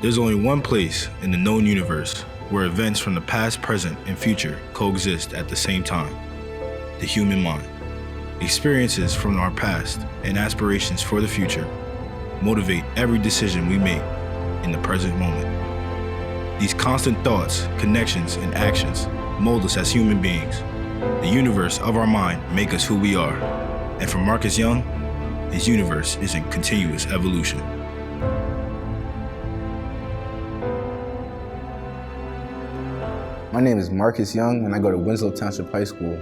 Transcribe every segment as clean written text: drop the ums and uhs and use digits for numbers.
There's only one place in the known universe where events from the past, present, and future coexist at the same time: the human mind. Experiences from our past and aspirations for the future motivate every decision we make in the present moment. These constant thoughts, connections, and actions mold us as human beings. The universe of our mind make us who we are. And for Marcus Young, his universe is in continuous evolution. My name is Marcus Young, and I go to Winslow Township High School.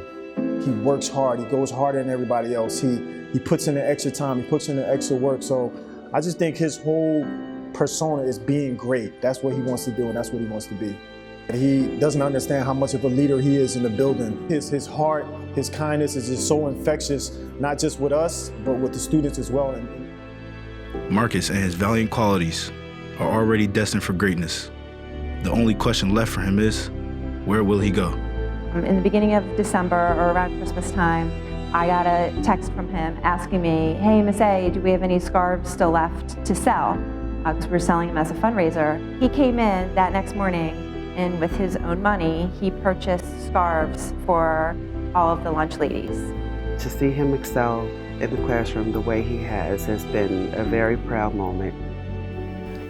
He works hard, he goes harder than everybody else. He puts in the extra time, he puts in the extra work. So I just think his whole persona is being great. That's what he wants to do, and that's what he wants to be. He doesn't understand how much of a leader he is in the building. His heart, his kindness is just so infectious, not just with us, but with the students as well. Marcus and his valiant qualities are already destined for greatness. The only question left for him is, where will he go? In the beginning of December, or around Christmas time, I got a text from him asking me, hey, Miss A, do we have any scarves still left to sell? Because we're selling them as a fundraiser. He came in that next morning, and with his own money, he purchased scarves for all of the lunch ladies. To see him excel in the classroom the way he has been a very proud moment.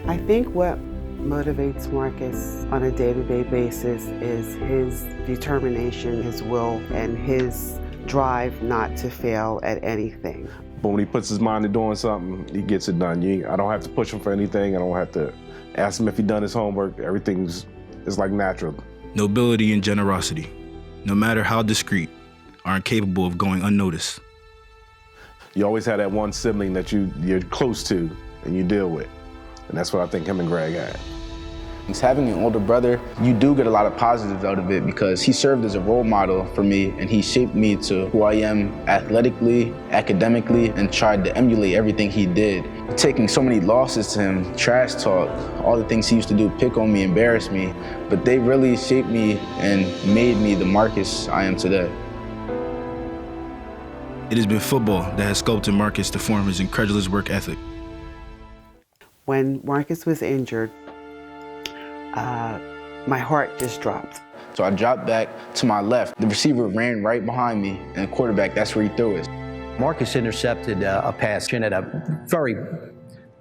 I think what motivates Marcus on a day-to-day basis is his determination, his will, and his drive not to fail at anything. But when he puts his mind to doing something, he gets it done. I don't have to push him for anything. I don't have to ask him if he done his homework. Everything's like natural. Nobility and generosity, no matter how discreet, are incapable of going unnoticed. You always have that one sibling that you're close to and you deal with. And that's what I think him and Greg had. Having an older brother, you do get a lot of positives out of it because he served as a role model for me, and he shaped me to who I am athletically, academically, and tried to emulate everything he did. Taking so many losses to him, trash talk, all the things he used to do, pick on me, embarrass me, but they really shaped me and made me the Marcus I am today. It has been football that has sculpted Marcus to form his incredulous work ethic. When Marcus was injured, my heart just dropped. So I dropped back to my left. The receiver ran right behind me, and the quarterback, that's where he threw it. Marcus intercepted a pass at a very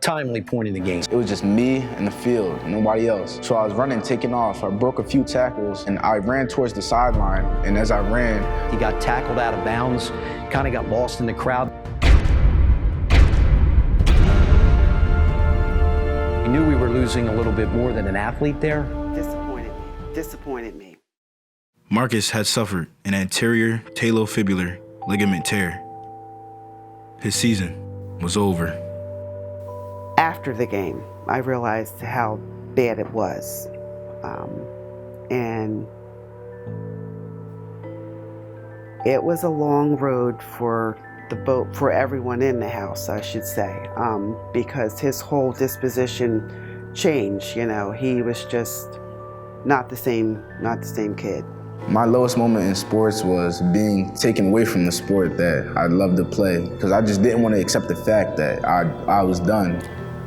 timely point in the game. It was just me and the field, nobody else. So I was running, taking off. I broke a few tackles, and I ran towards the sideline. And as I ran, he got tackled out of bounds, kind of got lost in the crowd. We knew we were losing a little bit more than an athlete there. Disappointed me. Marcus had suffered an anterior talofibular ligament tear. His season was over. After the game, I realized how bad it was. And it was a long road for for everyone in the house, I should say, because his whole disposition changed. He was just not the same kid. My lowest moment in sports was being taken away from the sport that I loved to play, because I just didn't want to accept the fact that I was done.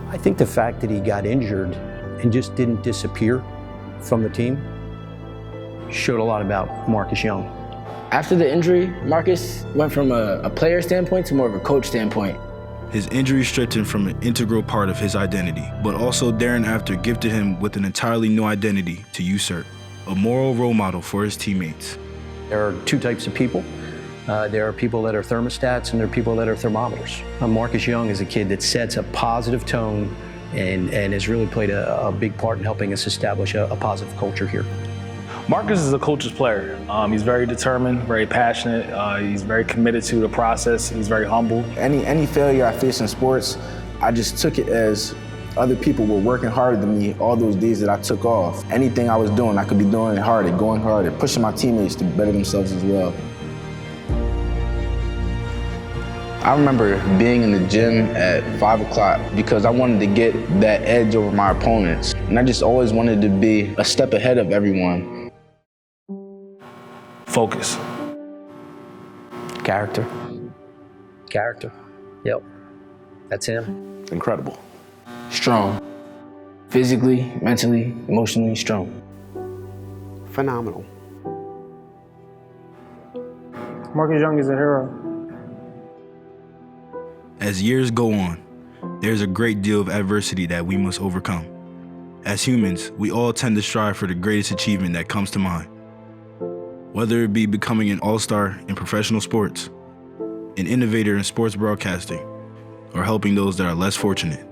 I think the fact that he got injured and just didn't disappear from the team showed a lot about Marcus Young. After the injury, Marcus went from a player standpoint to more of a coach standpoint. His injury stripped him from an integral part of his identity, but also thereafter gifted him with an entirely new identity to usurp, a moral role model for his teammates. There are two types of people. There are people that are thermostats and there are people that are thermometers. Marcus Young is a kid that sets a positive tone and has really played a big part in helping us establish a positive culture here. Marcus is a coach's player. He's very determined, very passionate. He's very committed to the process. He's very humble. Any failure I faced in sports, I just took it as other people were working harder than me all those days that I took off. Anything I was doing, I could be doing it harder, going harder, pushing my teammates to better themselves as well. I remember being in the gym at 5 o'clock because I wanted to get that edge over my opponents. And I just always wanted to be a step ahead of everyone. Focus. Character. Yep. That's him. Incredible. Strong. physically, mentally, emotionally strong. Phenomenal. Marcus Young is a hero. As years go on, there's a great deal of adversity that we must overcome. As humans, we all tend to strive for the greatest achievement that comes to mind. Whether it be becoming an all-star in professional sports, an innovator in sports broadcasting, or helping those that are less fortunate.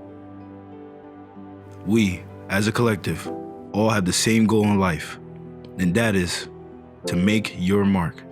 We, as a collective, all have the same goal in life, and that is to make your mark.